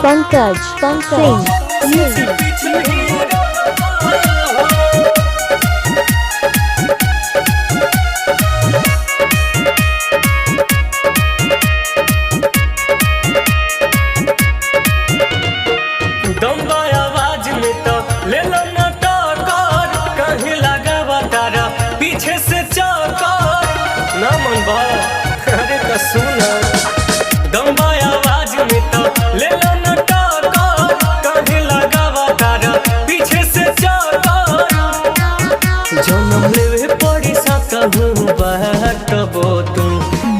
पंकज सिंह दम्बा आवाज में तो ले लो ना टक्कर, कहीं लगावा तारा पीछे से चक्कर ना मन बा। अरे तो सुना दम्बा आवाज में तो ले लो ना टक्कर, कहीं लगावा तारा पीछे से चक्कर। जन्म लेवे पड़ी सा कहूँ बाटबो तुम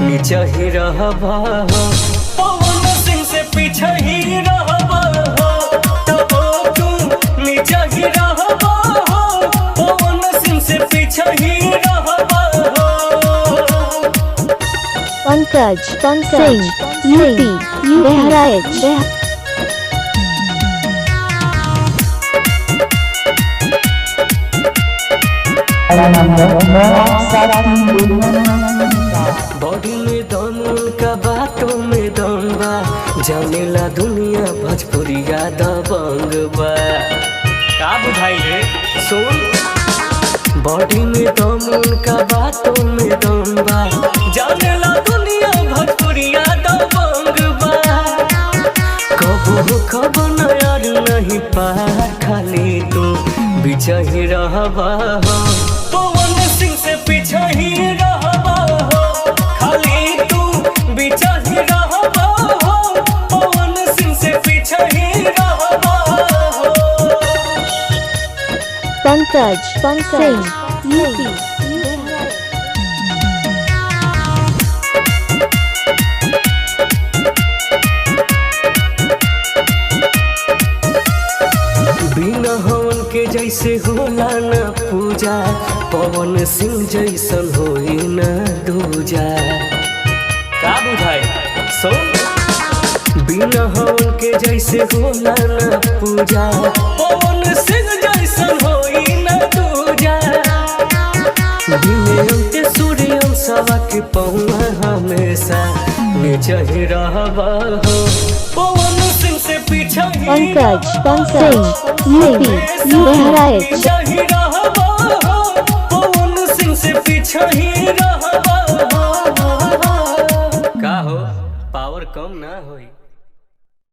नीचे ही रहबा हो, पवन सिंह से पीछे ही रहबा हो, तबो तुम नीचे ही रहबा हो, पवन सिंह से पीछे ही रहबा हो। पंकज सिंह यूपी बहराइच। बॉडी में दम उनका बातों में दम बा, जानेला दुनिया भोजपुरिया दबंग बा। का बुझाई रे सुन, बॉडी में दम उनका बातों में दम बा, जानेला दुनिया भोजपुरिया दबंग बा। कबो खबर न यार नहीं पा, खाली तू बीच ही रहबा हो, पवन सिंह से पीछे ही रहबा हो, खाली तू बीच ही रहबा हो, पवन सिंह से पीछे ही रहबा हो। पंकज सिंह यूपी बिना हवन के जैसे होला न पूजा, पवन सिंह जैसन होई न दूजा। का बुझाई सुन, बिना हवन के जैसे होला न पूजा, पवन सिंह जैसन होई न दूजा। दिने अंते सूर्य सवा के पहुआ हमेशा नीचे ही रहबा हो, पवन सिंह से पीछे ही पंकज सिंह यूपी बहराइच। पवन सिंह से पीछे ही रहबा हो। का हो पावर कम ना होई।